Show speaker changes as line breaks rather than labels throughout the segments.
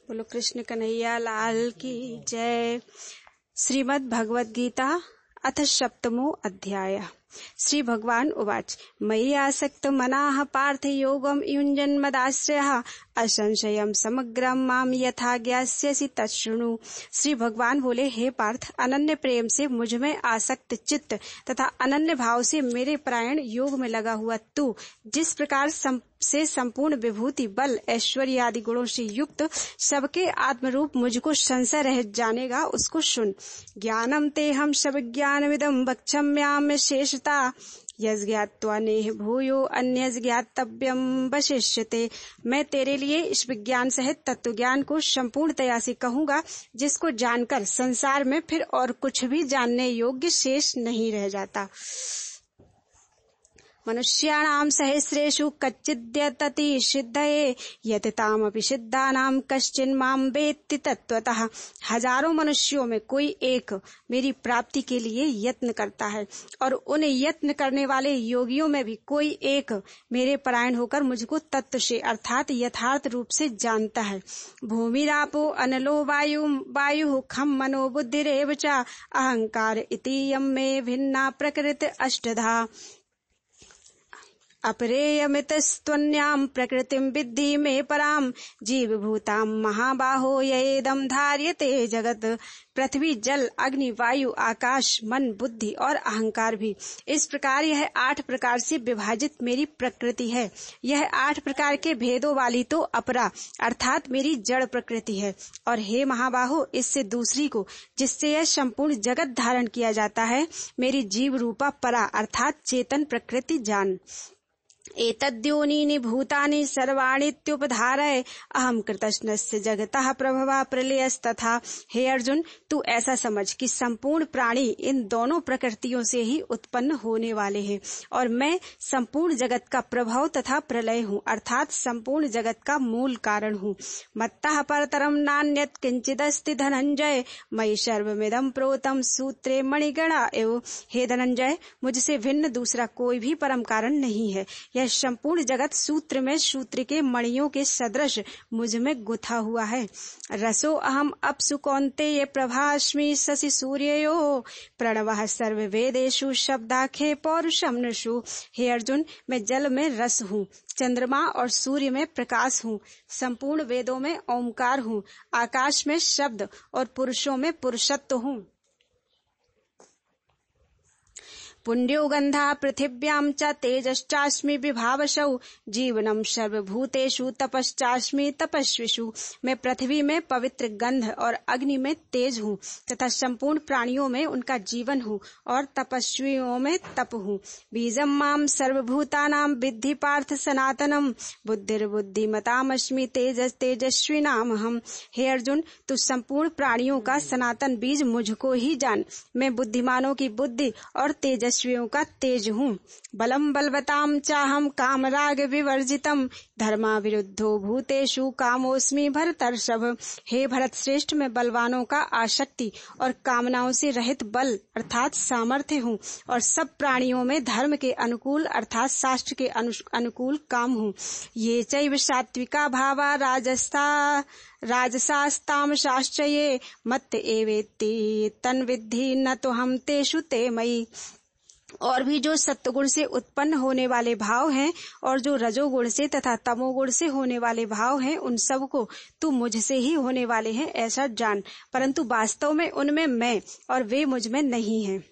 बोलो कृष्ण कन्हैया लाल की जय। श्रीमद् भगवद गीता अथ सप्तमो अध्याय। श्री भगवान उवाच मयि आसक्त मनाः पार्थ योगम युञ्जन्मदाश्रयः असंशयम समग्रम माम यथा ज्ञास्यसि तच्छृणु। श्री भगवान बोले, हे पार्थ, अनन्य प्रेम से मुझ में आसक्त चित्त तथा अनन्य भाव से मेरे परायण योग में लगा हुआ तू जिस प्रकार से संपूर्ण विभूति बल ऐश्वर्य आदि गुणों से युक्त सबके आत्मरूप मुझको संशय रहित जानेगा, उसको सुन। ज्ञानम तेहम सब ज्ञानविदम वक्ष्याम्य शेषता यज्ञात्वा नेह भूयो अन्य ज्ञातव्यम वशिष्यते। मैं तेरे लिए इस विज्ञान सहित तत्व ज्ञान को संपूर्णतया से कहूँगा जिसको जानकर संसार में फिर और कुछ भी जानने योग्य शेष नहीं रह जाता। मनुष्याणाम सहस्रेषु कच्चिद्यतति सिद्धये यततामपि सिद्धानाम कश्चिन् माम वेत्ति तत्वतः। हजारों मनुष्यों में कोई एक मेरी प्राप्ति के लिए यत्न करता है और उन यत्न करने वाले योगियों में भी कोई एक मेरे परायण होकर मुझको तत्व से अर्थात यथार्थ रूप से जानता है। भूमिरापो अनलो वायु खम मनो बुद्धिरेव च अहंकार इति यम मे भिन्ना प्रकृति अष्टधा। अपरेयमितस्त्वन्याम् प्रकृतिं विद्धि मे पराम् जीवभूतां महाबाहो येदं धार्यते जगत। पृथ्वी जल अग्नि वायु आकाश मन बुद्धि और अहंकार भी इस प्रकार यह 8 प्रकार से विभाजित मेरी प्रकृति है। यह 8 प्रकार के भेदों वाली तो अपरा अर्थात मेरी जड़ प्रकृति है। और हे महाबाहो, इससे दूसरी को जिससे यह संपूर्ण जगत धारण किया जाता है मेरी जीव रूपा परा अर्थात चेतन प्रकृति जान। एतद्योनीनि भूतानि सर्वाणीत्युपधारय अहम कृतस्नस्य जगतः प्रभवा प्रलयस्तथा। हे अर्जुन, तू ऐसा समझ कि संपूर्ण प्राणी इन दोनों प्रकृतियों से ही उत्पन्न होने वाले हैं और मैं संपूर्ण जगत का प्रभाव तथा प्रलय हूँ अर्थात संपूर्ण जगत का मूल कारण हूँ। मत्तः परतरम नान्यत् किंचिदस्ति धनंजय मयि सर्वमिदं प्रोतम सूत्रे मणिगणा एव। हे धनंजय, मुझसे भिन्न दूसरा कोई भी परम कारण नहीं है। यह संपूर्ण जगत सूत्र में सूत्र के मणियों के सदृश मुझ में गुथा हुआ है। रसो अहम अपसु कौन्तेय प्रभास्मि शशि सूर्ययो प्रणवः सर्ववेदेषु शब्दाख्ये पौरुषम नृषु। हे अर्जुन, मैं जल में रस हूँ, चंद्रमा और सूर्य में प्रकाश हूँ, संपूर्ण वेदों में ओंकार हूँ, आकाश में शब्द और पुरुषों में पुरुषत्व हूँ। पुण्यो गंधा पृथिव्यां च तेजश्चास्मि विभावसौ जीवनम सर्वभूतेषु तपश्चास्मि तपस्विषु। मैं पृथ्वी में पवित्र गंध और अग्नि में तेज हूँ तथा संपूर्ण प्राणियों में उनका जीवन हूँ और तपस्वियों में तप हूँ। बीजम माम सर्वभूतानां विद्धि पार्थ सनातनम बुद्धिर्बुद्धिमतामस्मि तेजस तेजस्विनामहम्। हे अर्जुन, तू संपूर्ण प्राणियों का सनातन बीज मुझको ही जान। मैं बुद्धिमानों की बुद्धि और तेजस्वियों का तेज हूँ। बलम बलवताम चाहम कामराग विवर्जितम धर्मा विरुद्धो भूतेषु कामोस्मि भरतर्षभ। हे भरत श्रेष्ठ, मैं बलवानों का आसक्ति और कामनाओं से रहित बल अर्थात सामर्थ्य हूँ और सब प्राणियों में धर्म के अनुकूल अर्थात शास्त्र के अनुकूल काम हूँ। ये चैव सात्विका भावा राजसास्तामसाश्च ये मत्त एवेत्ति तन्विद्धि न तो हम तेषु ते मयि। और भी जो सत्वगुण से उत्पन्न होने वाले भाव हैं और जो रजोगुण से तथा तमोगुण से होने वाले भाव हैं उन सब को तू मुझसे ही होने वाले हैं ऐसा जान, परंतु वास्तव में उनमें मैं और वे मुझ में नहीं हैं।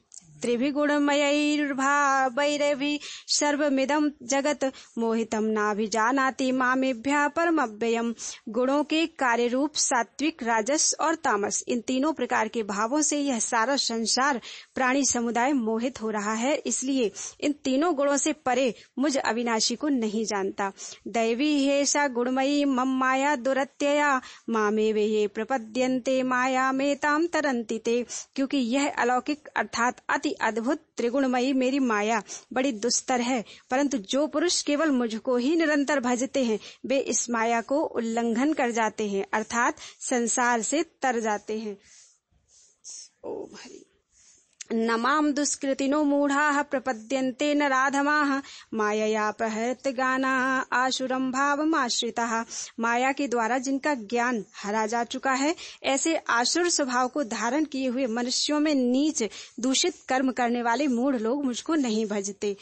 त्रिभिगुणमयैर्भावैरभि सर्वमिदं जगत मोहितं नाभिजानाति मामेभ्यः परमव्ययम्। गुणों के कार्य रूप सात्विक राजस और तामस इन तीनों प्रकार के भावों से यह सारा संसार प्राणी समुदाय मोहित हो रहा है, इसलिए इन तीनों गुणों से परे मुझ अविनाशी को नहीं जानता। दैवी हेषा गुणमयी मम माया दुरत्यया मामेव ये प्रपद्यन्ते मायामेतां तरन्ति ते। क्योंकि यह अलौकिक अर्थात अति अद्भुत त्रिगुणमयी मेरी माया बड़ी दुस्तर है, परंतु जो पुरुष केवल मुझको ही निरंतर भजते हैं वे इस माया को उल्लंघन कर जाते हैं अर्थात संसार से तर जाते हैं। ओम हरि। न माम दुष्कृतिनो मूढ़ाः प्रपद्यन्ते नराधमाः मायया प्रहृत गाना आशुरम भावमाश्रिताः। माया के द्वारा जिनका ज्ञान हरा जा चुका है, ऐसे आसुर स्वभाव को धारण किए हुए मनुष्यों में नीच दूषित कर्म करने वाले मूढ़ लोग मुझको नहीं भजते।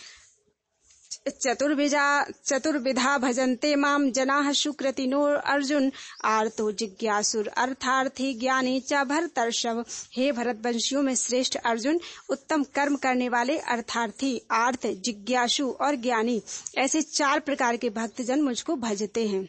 चतुर्विधा भजन्ते माम जनाः सुकृतिनो अर्जुन आर्तो जिज्ञासुर अर्थार्थी ज्ञानी च भरतर्षभ। हे भरतवंशियों में श्रेष्ठ अर्जुन, उत्तम कर्म करने वाले अर्थार्थी, आर्त, जिज्ञासु और ज्ञानी, ऐसे 4 प्रकार के भक्तजन मुझको भजते हैं।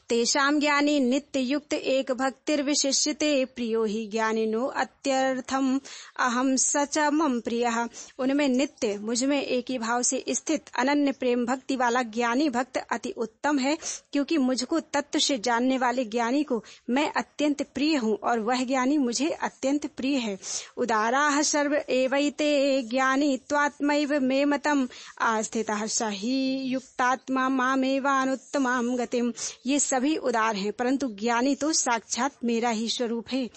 तेषां ज्ञानी नित्य युक्त एक भक्तिर्विशिष्यते प्रियो ही ज्ञानिनो अत्यर्थम अहम सच मम प्रियः। उनमें नित्य मुझ में एक ही भाव से स्थित अनन्य प्रेम भक्ति वाला ज्ञानी भक्त अति उत्तम है, क्योंकि मुझको तत्व से जानने वाले ज्ञानी को मैं अत्यंत प्रिय हूँ और वह ज्ञानी मुझे अत्यंत प्रिय है। उदाराः सर्व एवैते ज्ञानी त्वात्मैव मे मतम् आस्थितः स हि युक्तात्मा मामेवानुत्तमां गतिम्। ये सभी उदार हैं, परंतु ज्ञानी तो साक्षात मेरा ही स्वरूप है,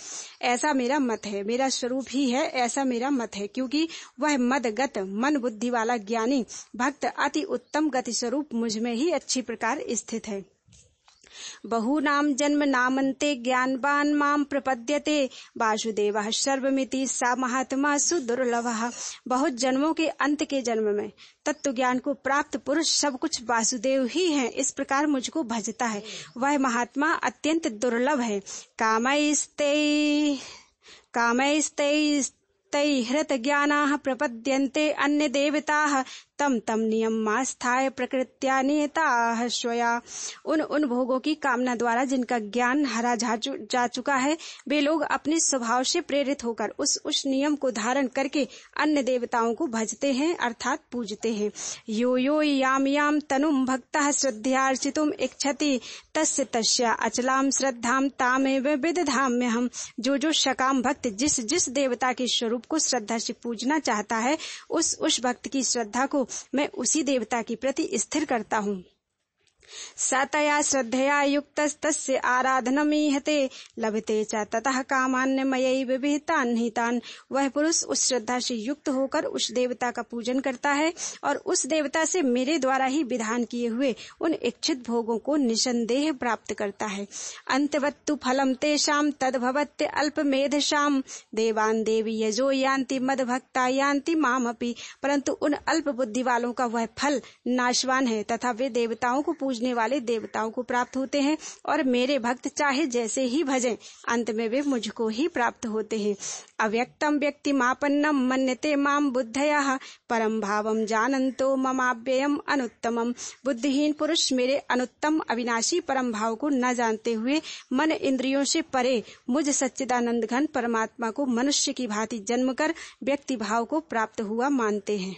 ऐसा मेरा मत है। मेरा स्वरूप ही है, ऐसा मेरा मत है, क्योंकि वह मदगत मन बुद्धि वाला ज्ञानी भक्त अति उत्तम गति स्वरूप मुझ में ही अच्छी प्रकार स्थित है। बहूनां जन्म नामन्ते ज्ञानवान् मां प्रपद्यते वासुदेवः सर्वमिति सा महात्मा सुदुर्लभः। बहुत जन्मों के अंत के जन्म में तत्व ज्ञान को प्राप्त पुरुष सब कुछ वासुदेव ही हैं, इस प्रकार मुझको भजता है। वह महात्मा अत्यंत दुर्लभ है। कामैस्तै हृत ज्ञानाः प्रपद्यन्ते अन्य देवताः तम तम नियमास्थाय प्रकृत्या नियताः स्वया। उन भोगों की कामना द्वारा जिनका ज्ञान हरा जा चुका है, वे लोग अपने स्वभाव से प्रेरित होकर उस नियम को धारण करके अन्य देवताओं को भजते हैं, अर्थात पूजते हैं। यो यो याम याम तनुम भक्तः श्रद्धयार्चितुम इच्छति तस्य तस्या अचलाम श्रद्धाम तामेव विदधाम्यहम्। जो सकाम भक्त जिस देवता के स्वरूप को श्रद्धा से पूजना चाहता है, उस भक्त की श्रद्धा को मैं उसी देवता के प्रति स्थिर करता हूँ। सतया श्रद्धया युक्तस्तस्य आराधनमीहते लभते च ततः कामान्यमयैव विहितान् निहितान्। वह पुरुष उस श्रद्धा से युक्त होकर उस देवता का पूजन करता है और उस देवता से मेरे द्वारा ही विधान किए हुए उन इच्छित भोगों को निसंदेह प्राप्त करता है। अंतवत्तु फलम तेषां तद्भवत्य अल्पमेधसाम् देवान् देवी यजो यान्ति मद्भक्ता यान्ति मामपि। परंतु उन अल्प बुद्धि वालों का वह फल नाशवान है तथा वे देवताओं को पूजने वाले देवताओं को प्राप्त होते हैं और मेरे भक्त चाहे जैसे ही भजें, अंत में वे मुझको ही प्राप्त होते हैं। अव्यक्तम व्यक्तिमापन्नम मन्यते माम बुद्धयः परम भावम जानन्तो ममाव्ययम अनुत्तमम। बुद्धिहीन पुरुष मेरे अनुत्तम अविनाशी परम भाव को न जानते हुए मन इंद्रियों से परे मुझ सच्चिदानंद घन परमात्मा को मनुष्य की भांति जन्म कर व्यक्ति भाव को प्राप्त हुआ मानते हैं।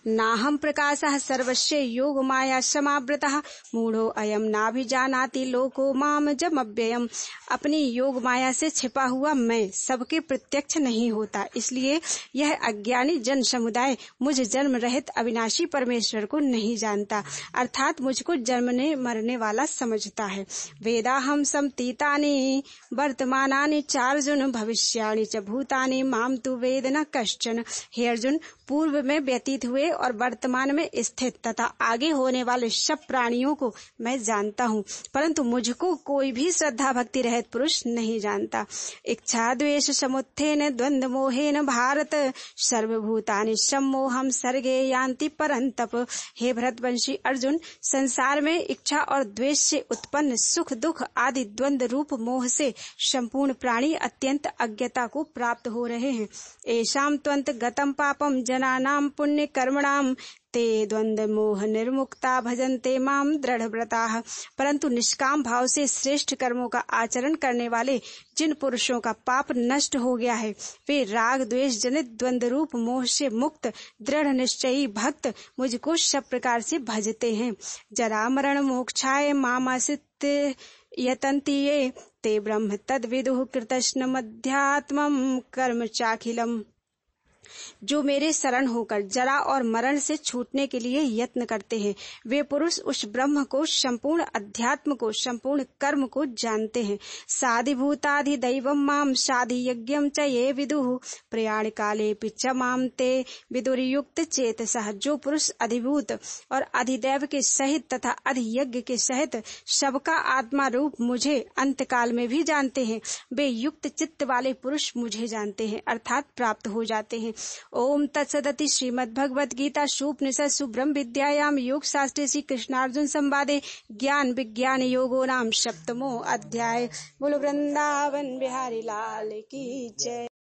नाहं प्रकाशः सर्वस्य योग माया समावृतः मूढ़ो अयम नाभिजानाति लोको माम जमव्ययम्। अपनी योग माया से छिपा हुआ मैं सबके प्रत्यक्ष नहीं होता, इसलिए यह अज्ञानी जन समुदाय मुझ जन्म रहित अविनाशी परमेश्वर को नहीं जानता, अर्थात मुझको जन्मने मरने वाला समझता है। वेदाहम समतीतानि वर्तमानानि चार्जुन भविष्याणि च भूतानि माम तु वेद न कश्चन। हे अर्जुन, पूर्व में व्यतीत हुए और वर्तमान में स्थित तथा आगे होने वाले सब प्राणियों को मैं जानता हूँ, परंतु मुझको कोई भी श्रद्धा भक्ति रहित पुरुष नहीं जानता। इच्छा द्वेष समुत्थेन द्वंद्व मोहेन भारत सर्वभूतानि सम्मोहम सर्गे यान्ति परंतप। हे भरतवंशी अर्जुन, संसार में इच्छा और द्वेष से उत्पन्न सुख दुख आदि द्वंद्व रूप मोह से संपूर्ण प्राणी अत्यंत अज्ञता को प्राप्त हो रहे हैं। एषां त्वंत गतम पापम जनानां पुण्य कर्मणां ते द्वंद्व मोह निर्मुक्ता भजन्ते माम दृढ़व्रताः। परंतु निष्काम भाव से श्रेष्ठ कर्मों का आचरण करने वाले जिन पुरुषों का पाप नष्ट हो गया है, वे राग द्वेष जनित द्वंद्व रूप मोह से मुक्त दृढ़ निश्चयी भक्त मुझको सब प्रकार से भजते हैं। जरा मरण मोक्षाय मामाश्रित यतन्ति ये ते ब्रह्म तद्विदुः कृतस्न मध्यात्मं कर्म चाखिलम्। जो मेरे शरण होकर जरा और मरण से छूटने के लिए यत्न करते हैं, वे पुरुष उस ब्रह्म को, संपूर्ण अध्यात्म को, संपूर्ण कर्म को जानते हैं। साधिभूताधि दैवम माम साधि यज्ञम च ये विदुः प्रयाण काले पिच माम ते विदुर्युक्त चेतसः। जो पुरुष अधिभूत और अधिदैव के सहित तथा अधियज्ञ के सहित सबका आत्मा रूप मुझे अंतकाल में भी जानते हैं, वे युक्त चित्त वाले पुरुष मुझे जानते हैं अर्थात प्राप्त हो जाते हैं। ओम तत्सदिति श्रीमद्भगवद गीता उपनिषत्सु ब्रह्म विद्यायाम योग शास्त्रे श्री कृष्णार्जुन संवादे ज्ञान विज्ञान योगो नाम सप्तमो अध्याय। बोलो वृंदावन बिहारी लाल की जय।